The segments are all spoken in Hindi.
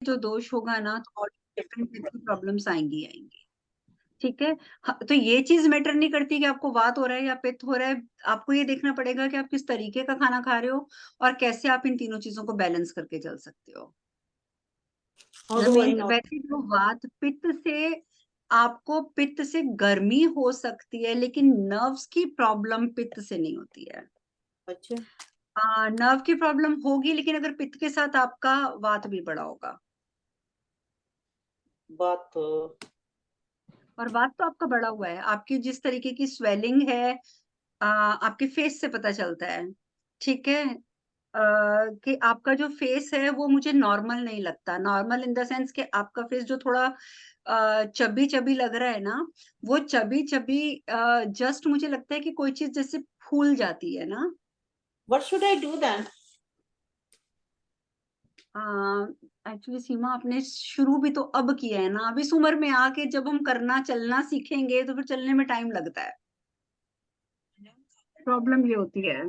जो दोष होगा ना तो और डिफरेंट प्रॉब्लम्स आएंगी ही आएंगी। ठीक है। तो ये चीज मैटर नहीं करती कि आपको वात हो रहा है या पित्त हो रहा है। आपको ये देखना पड़ेगा कि आप किस तरीके का खाना खा रहे हो और कैसे आप इन तीनों चीजों को बैलेंस करके चल सकते हो। How do I know? वैसे जो वात पित्त से, आपको पित्त से गर्मी हो सकती है लेकिन नर्व्स की प्रॉब्लम पित्त से नहीं होती है। अच्छा, नर्व की प्रॉब्लम होगी लेकिन अगर पित्त के साथ आपका वात भी बड़ा होगा। बात तो और वात तो आपका बड़ा हुआ है, आपकी जिस तरीके की स्वेलिंग है आपके फेस से पता चलता है। ठीक है। कि आपका जो फेस है वो मुझे नॉर्मल नहीं लगता। नॉर्मल इन द सेंस कि आपका फेस जो थोड़ा चबी चबी लग रहा है ना, वो चबी चबी जस्ट मुझे लगता है कि कोई चीज जैसे फूल जाती है ना। what should I do then? Actually Seema, आपने शुरू भी तो अब किया है ना। अब इस उम्र में आके जब हम करना चलना सीखेंगे तो फिर चलने में टाइम लगता है। प्रॉब्लम ये होती है।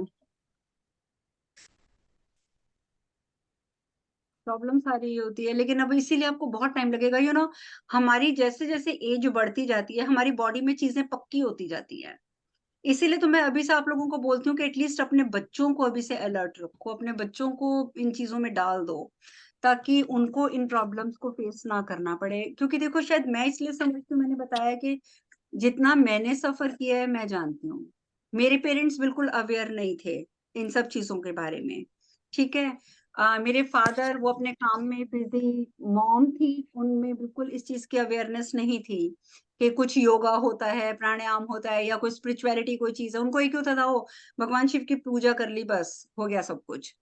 प्रॉब्लम सारी ये होती है, लेकिन अब इसीलिए आपको बहुत टाइम लगेगा। हमारी जैसे जैसे एज बढ़ती जाती है हमारी बॉडी में चीजें पक्की होती जाती हैं। इसीलिए तो मैं अभी से आप लोगों को बोलती हूँ कि एटलीस्ट अपने बच्चों को अभी से अलर्ट रखो, अपने बच्चों को इन चीजों में डाल दो ताकि उनको इन प्रॉब्लम्स को फेस ना करना पड़े। क्योंकि देखो, शायद मैं इसलिए समझती हूँ, मैंने बताया कि जितना मैंने सफर किया है मैं जानती हूँ। मेरे पेरेंट्स बिल्कुल अवेयर नहीं थे इन सब चीजों के बारे में। ठीक है। मेरे फादर वो अपने काम में बिजी, मॉम थी, उनमें बिल्कुल इस चीज की अवेयरनेस नहीं थी कि कुछ योगा होता है, प्राणायाम होता है या कोई स्पिरिचुअलिटी कोई चीज है। उनको एक ही होता था, वो भगवान शिव की पूजा कर ली, बस हो गया सब कुछ।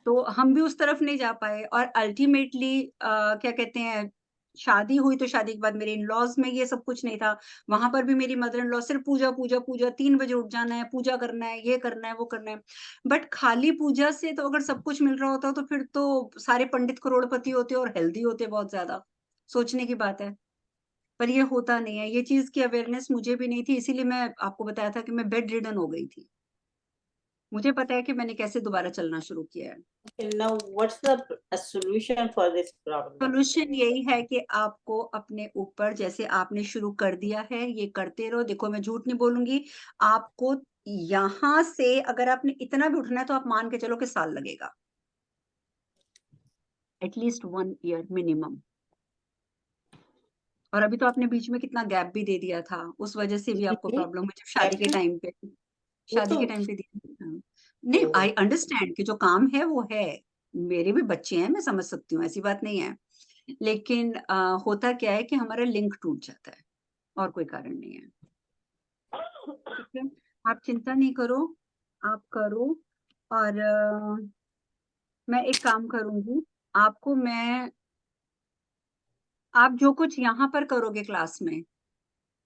तो हम भी उस तरफ नहीं जा पाए और अल्टीमेटली क्या कहते हैं, शादी हुई तो शादी के बाद मेरे इन लॉज में ये सब कुछ नहीं था। वहां पर भी मेरी मदर इन लॉ सिर्फ पूजा पूजा पूजा, 3 बजे उठ जाना है, पूजा करना है, ये करना है, वो करना है। बट खाली पूजा से तो अगर सब कुछ मिल रहा होता तो फिर तो सारे पंडित करोड़पति होते और हेल्दी होते बहुत ज्यादा। सोचने की बात है। पर ये होता नहीं है, ये चीज की अवेयरनेस मुझे भी नहीं थी, इसीलिए मैं आपको बताया था कि मैं बेड रिडन हो गई थी। मुझे पता है कि मैंने कैसे दोबारा चलना शुरू किया है। Okay, now what's the solution for this problem? Solution यही है कि आपको अपने ऊपर, जैसे आपने शुरू कर दिया है, ये करते रहो। देखो, मैं झूठ नहीं बोलूंगी आपको। यहां से अगर आपने इतना भी उठना है तो आप मान के चलो कि साल लगेगा, एटलीस्ट 1 ईयर मिनिमम। और अभी तो आपने बीच में कितना गैप भी दे दिया था, उस वजह से भी आपको नहीं, प्रॉब्लम हुई जब शादी के happy, टाइम पे। वो शादी तो के टाइम पे दिया था। नहीं, तो आई अंडरस्टैंड कि जो काम है वो है। मेरे भी बच्चे हैं, मैं समझ सकती हूँ, ऐसी बात नहीं है। लेकिन होता क्या है कि हमारा लिंक टूट जाता है और कोई कारण नहीं है। ठीक है। आप चिंता नहीं करो, आप करो। और मैं एक काम करूंगी, आपको मैं, आप जो कुछ यहाँ पर करोगे क्लास में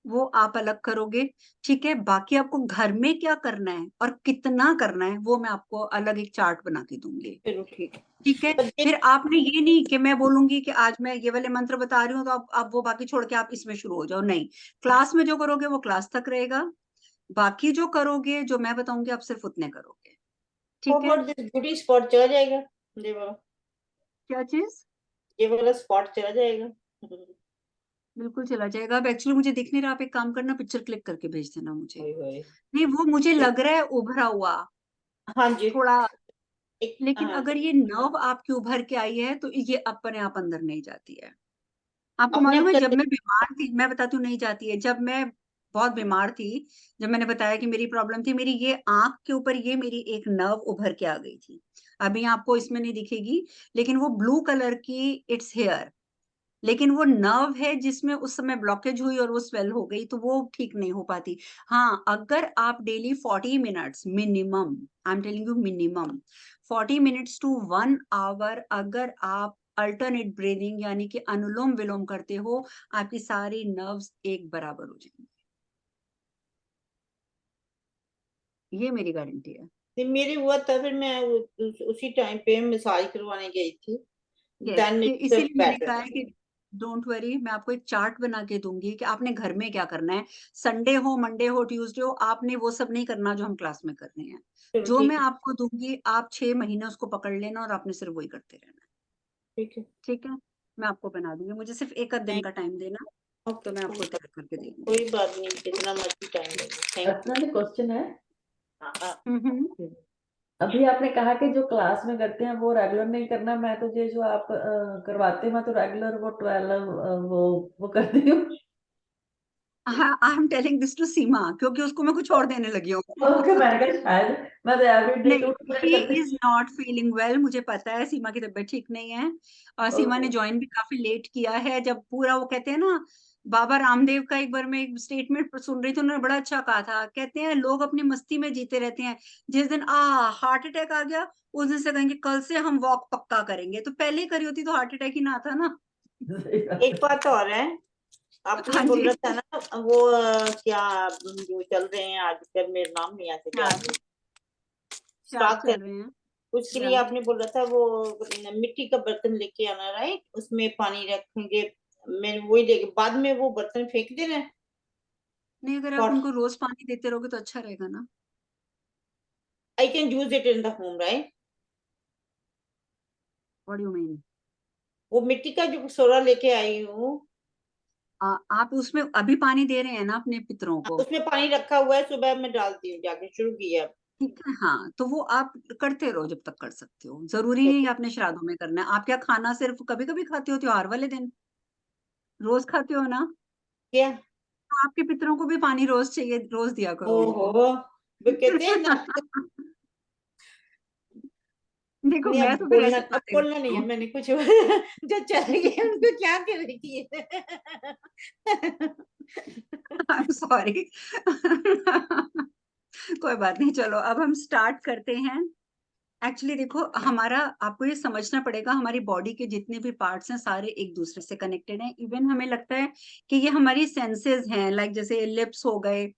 वो आप अलग करोगे। ठीक है। बाकी आपको घर में क्या करना है और कितना करना है वो मैं आपको अलग एक चार्ट बना के दूंगी। चलो ठीक है। ठीक है। पर फिर आपने ये नहीं कि मैं बोलूंगी कि आज मैं ये वाले मंत्र बता रही हूँ तो आप वो बाकी छोड़ के आप इसमें शुरू हो जाओ, नहीं। क्लास में जो करोगे वो क्लास तक रहेगा। बाकी जो करोगे, जो मैं बताऊंगी, आप सिर्फ उतने करोगे। हाउ ठीक है। अबाउट दिस ब्यूटी स्पॉट चला जाएगा? ये वाला, क्या चीज? ये वाला स्पॉट चला जाएगा? बिल्कुल चला जाएगा। अब एक्चुअली मुझे दिख नहीं रहा, आप एक काम करना, पिक्चर क्लिक करके भेज देना मुझे। ओए होए। नहीं, वो मुझे लग रहा है उभरा हुआ हाँ जी, थोड़ा। एक लेकिन हाँ अगर जी, ये नर्व आपकी उभर के आई है तो ये अपने आप अंदर नहीं जाती है। आपको अपने मालूम आप है, जब कर मैं बीमार थी, मैं बताती हूँ, नहीं जाती है। जब मैं बहुत बीमार थी, जब मैंने बताया कि मेरी प्रॉब्लम थी, मेरी ये आंख के ऊपर ये मेरी एक नर्व उभर के आ गई थी। अभी आपको इसमें नहीं दिखेगी, लेकिन वो ब्लू कलर की, इट्स हेयर। लेकिन वो नर्व है जिसमें उस समय ब्लॉकेज हुई और वो स्वेल हो गई, तो वो ठीक नहीं हो पाती। हाँ, अगर आप daily 40 minutes minimum, I am telling you minimum 40 minutes to 1 hour, अगर आप अल्टरनेट ब्रीदिंग यानी कि अनुलोम विलोम करते हो, आपकी सारी नर्व्स एक बराबर हो जाएंगी। ये मेरी गारंटी है। मेरे हुआ था, फिर मैं उसी टाइम पे मसाज करवाने गई थी। यस, देन इट्स इसीलिए मैंने बेटर। कहा है कि डोंट वरी, मैं आपको एक चार्ट बना के दूंगी कि आपने घर में क्या करना है। संडे हो, मंडे हो, ट्यूसडे हो, आपने वो सब नहीं करना जो हम क्लास में कर रहे हैं। चलो जो ठीक मैं है। आपको दूंगी, आप 6 महीने उसको पकड़ लेना और आपने सिर्फ वही करते रहना है। ठीक है। ठीक है, मैं आपको बना दूंगी, मुझे सिर्फ एक आध दिन थैंक का टाइम देना, ओके, तो मैं आपको तैयार करके दे दूंगी। कोई बात नहीं, जितना मर्जी टाइम लगे। थैंक अर्चना जी, क्वेश्चन है। हम्म। अभी आपने कहा कि जो क्लास में करते हैं वो रेगुलर नहीं करना, मैं तो ये जो आप करवाते हैं मैं तो रेगुलर वो 12 वो करती हूँ। हाँ, I am telling this to Seema, क्योंकि उसको मैं कुछ और देने लगी हूँ। ओके, मैंने कहा शायद मैं तो एवरीडे नहीं, 2 मिनट शी करती इज नॉट फीलिंग वेल, मुझे पता है सीमा की तबीयत ठीक नहीं है, और हूँ। सीमा ने ओके। ज्वाइन भी काफी लेट किया है। जब पूरा वो कहते हैं ना, बाबा रामदेव का एक बार मैं एक स्टेटमेंट सुन रही थी, उन्होंने बड़ा अच्छा कहा था, कहते हैं लोग अपनी मस्ती में जीते रहते हैं, जिस दिन हार्ट अटैक आ गया उस दिन से कहेंगे कल से हम वॉक पक्का करेंगे, तो पहले ही करी होती तो हार्ट अटैक ही ना आता ना। सही बात एक है। बात और है, आपने हाँ जी। बोला था ना वो क्या जो चल रहे हैं आजकल, मेरा नाम नहीं आता क्या शाद, शाद स्टार्ट कर, चल रहे हैं। उसके या लिए आपने बोला था वो मिट्टी का बर्तन लेके आना, राइट, उसमें पानी रखेंगे, मैं वही लेके बाद में वो बर्तन फेंक देना है। नहीं, अगर आप और उनको रोज पानी देते रहोगे तो अच्छा रहेगा ना। I can use it in the home, right? What do you mean? वो मिट्टी का जो सोरा लेके आई हूँ, आप उसमें अभी पानी दे रहे हैं ना अपने पितरों को? उसमें पानी रखा हुआ है, सुबह में डालती हूँ, जाके शुरू किया। ठीक है, हाँ, तो वो आप करते रहो जब तक कर सकते हो, जरूरी नहीं है आपने श्राद्धों में करना है। आप क्या खाना सिर्फ कभी कभी खाते हो त्योहार वाले दिन? रोज खाते हो ना? क्या? तो आपके पितरों को भी पानी रोज चाहिए, रोज दिया करो ओहो, उनको। वो कहते हैं ना, देखो नहीं मैं तो फिर ऐसी अब बातें बोलना करती नहीं है, हूँ। मैंने कुछ जो चले गए उनको क्या करेगी। I am sorry. कोई बात नहीं, चलो अब हम स्टार्ट करते हैं। एक्चुअली देखो, हमारा आपको ये समझना पड़ेगा, हमारी बॉडी के जितने भी पार्ट्स हैं सारे एक दूसरे से कनेक्टेड हैं। इवन हमें लगता है कि ये हमारी सेंसेस हैं, लाइक जैसे लिप्स हो गए,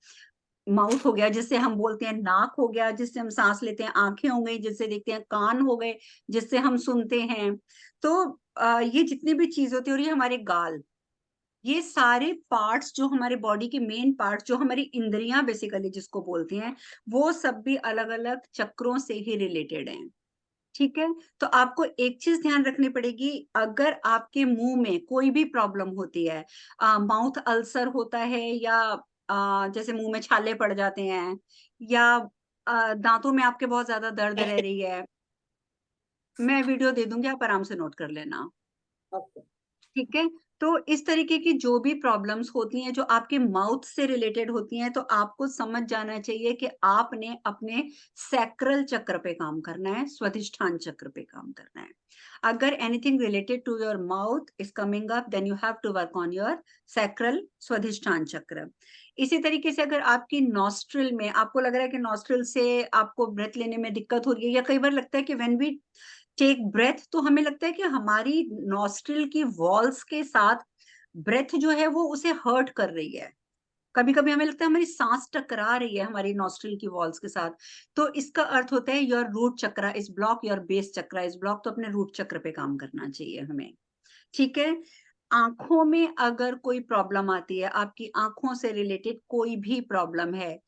माउथ हो गया जिससे हम बोलते हैं, नाक हो गया जिससे हम सांस लेते हैं, आंखें हो गई जिससे देखते हैं, कान हो गए जिससे हम सुनते हैं। तो ये जितनी भी चीज होती है, और ये हमारे गाल, ये सारे पार्ट्स जो हमारे बॉडी के मेन पार्ट्स, जो हमारी इंद्रियां बेसिकली जिसको बोलते हैं, वो सब भी अलग अलग चक्रों से ही रिलेटेड हैं। ठीक है, तो आपको एक चीज ध्यान रखनी पड़ेगी, अगर आपके मुंह में कोई भी प्रॉब्लम होती है, माउथ अल्सर होता है, या जैसे मुंह में छाले पड़ जाते हैं, या दांतों में आपके बहुत ज्यादा दर्द रह रही है, मैं वीडियो दे दूंगी, आप आराम से नोट कर लेना। ओके। ठीक है, तो इस तरीके की जो भी प्रॉब्लम्स होती हैं जो आपके माउथ से रिलेटेड होती हैं, तो आपको समझ जाना चाहिए कि आपने अपने सैक्रल चक्र पे काम करना है, स्वादिष्ठान चक्र पे काम करना है। अगर anything related to your mouth is coming up, then you have to work on your sacral Swadhisthana chakra. इसी तरीके से अगर आपकी नॉस्ट्रिल में आपको लग रहा है कि नॉस्ट्रिल से आपको ब्रेथ लेने में दिक्कत हो रही है, या कई बार लगता है कि व्हेन वी टेक ब्रेथ, तो हमें लगता है कि हमारी नॉस्ट्रिल की वॉल्स के साथ ब्रेथ जो है वो उसे हर्ट कर रही है। कभी कभी हमें लगता है हमारी सांस टकरा रही है हमारी नॉस्ट्रिल की वॉल्स के साथ, तो इसका अर्थ होता है your root chakra is block, your base chakra is block, तो अपने रूट चक्र पे काम करना चाहिए हमें। ठीक है, आंखों में अगर कोई प्रॉब्लम आती है, आपकी आंखों से रिलेटेड कोई भी प्रॉब्लम है,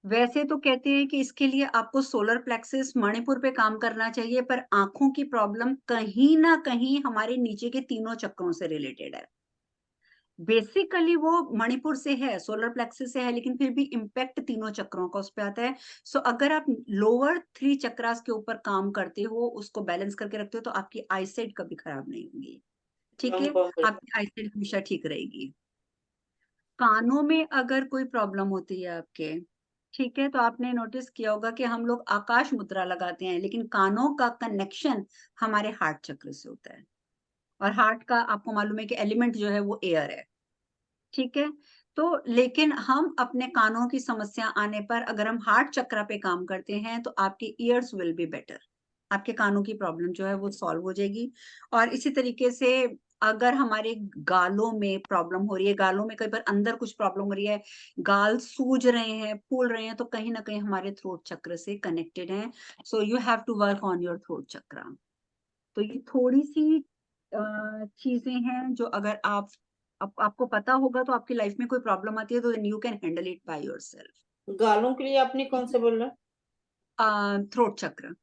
वैसे तो कहते हैं कि इसके लिए आपको सोलर प्लेक्सिस मणिपुर पे काम करना चाहिए, पर आंखों की प्रॉब्लम कहीं ना कहीं हमारे नीचे के तीनों चक्रों से रिलेटेड है। बेसिकली वो मणिपुर से है, सोलर प्लेक्सिस से है, लेकिन फिर भी इम्पैक्ट तीनों चक्रों का उस पर आता है। सो अगर आप लोअर 3 चक्रास के ऊपर काम करते हो, उसको बैलेंस करके रखते हो, तो आपकी आईसाइट कभी खराब नहीं होगी। ठीक बम है, बम बम। आपकी आईसाइट हमेशा ठीक रहेगी। कानों में अगर कोई प्रॉब्लम होती है आपके, ठीक है, तो आपने नोटिस किया होगा कि हम लोग आकाश मुद्रा लगाते हैं, लेकिन कानों का कनेक्शन हमारे हार्ट चक्र से होता है, और हार्ट का आपको मालूम है कि एलिमेंट जो है वो एयर है। ठीक है, तो लेकिन हम अपने कानों की समस्या आने पर अगर हम हार्ट चक्र पे काम करते हैं, तो आपके ईयर्स विल बी बेटर, आपके कानों की प्रॉब्लम जो है वो सॉल्व हो जाएगी। और इसी तरीके से अगर हमारे गालों में प्रॉब्लम हो रही है, गालों में कई बार अंदर कुछ प्रॉब्लम हो रही है, गाल सूज रहे हैं, फूल रहे हैं, तो कहीं ना कहीं हमारे थ्रोट चक्र से कनेक्टेड हैं। So you have to work on your throat chakra. तो ये थोड़ी सी चीजें हैं जो अगर आपको पता होगा, तो आपकी लाइफ में कोई प्रॉब्लम आती है तो you can handle it by yourself. गालों के लिए आपने कौन सा बोला? थ्रोट चक्र।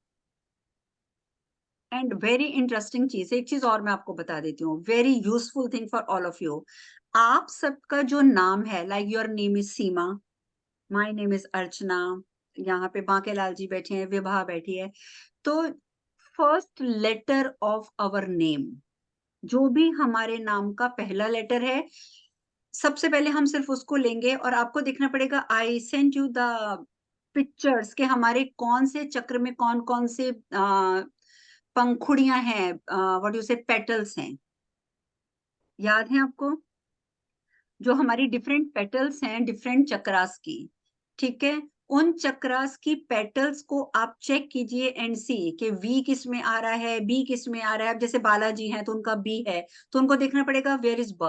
एंड वेरी इंटरेस्टिंग चीज, एक चीज और मैं आपको बता देती हूँ, very useful thing for all of you. आप सबका जो नाम है, like your name is Seema, my name is Archana, यहाँ पे बांके लाल जी बैठे हैं, विभा बैठी है, तो first letter of our name, जो भी हमारे नाम का पहला लेटर है, सबसे पहले हम सिर्फ उसको लेंगे और आपको देखना पड़ेगा। I send you the pictures के हमारे कौन से चक्र में कौन कौन से पंखुड़ियां हैं, व्हाट यू से, पेटल्स हैं, याद है आपको? जो हमारी डिफरेंट पेटल्स हैं डिफरेंट चक्रास की, ठीक है, उन चक्रास की पेटल्स को आप चेक कीजिए एंड सी कि वी किस में आ रहा है, बी किस में आ रहा है। अब जैसे बालाजी हैं तो उनका बी है, तो उनको देखना पड़ेगा वेयर इज ब,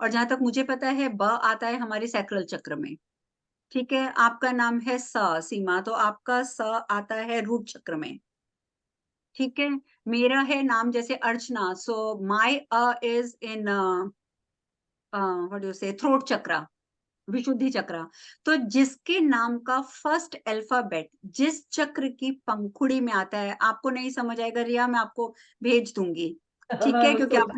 और जहां तक मुझे पता है ब आता है हमारे सैक्रल चक्र में, ठीक है। आपका नाम है सीमा, तो आपका आता है रूट चक्र में, ठीक है। मेरा है नाम जैसे अर्चना, सो माई इज इन व्हाट यू से, थ्रोट चक्रा, विशुद्धि चक्र। तो जिसके नाम का फर्स्ट अल्फाबेट जिस चक्र की पंखुड़ी में आता है, आपको नहीं समझ आएगा रिया, मैं आपको भेज दूंगी, ठीक मैं है, क्योंकि उसको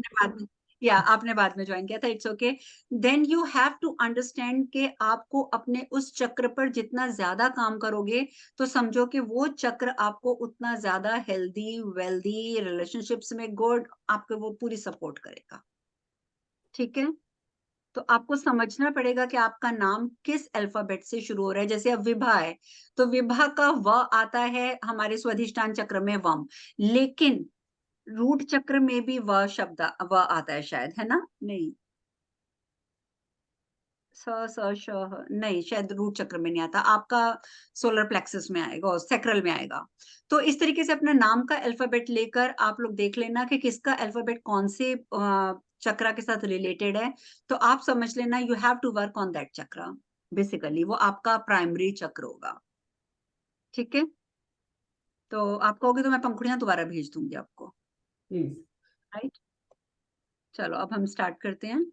आपने बाद में ज्वाइन किया था, it's okay. Then you have to understand कि आपको अपने उस चक्र पर जितना ज्यादा काम करोगे, तो समझो कि वो चक्र आपको उतना ज्यादा हेल्दी, वेल्दी, रिलेशनशिप्स में गुड, आपको वो पूरी सपोर्ट करेगा, ठीक है। तो आपको समझना पड़ेगा कि आपका नाम किस अल्फाबेट से शुरू हो रहा है। जैसे अब विभा है, तो विभा का व आता है हमारे स्वाधिष्ठान चक्र में वम, लेकिन रूट चक्र में भी व शब्द व आता है शायद, है ना? नहीं, नहीं, शायद रूट चक्र में नहीं आता, आपका सोलर प्लेक्सस में आएगा और सैक्रल में आएगा। तो इस तरीके से अपना नाम का अल्फाबेट लेकर आप लोग देख लेना कि किसका अल्फाबेट कौन से चक्र के साथ रिलेटेड है, तो आप समझ लेना you have to work on that chakra, basically वो आपका प्राइमरी चक्र होगा, ठीक है। तो आप कहोगे तो मैं पंखुड़ियां दोबारा भेज दूंगी आपको, प्लीज। राइट। चलो अब हम स्टार्ट करते हैं।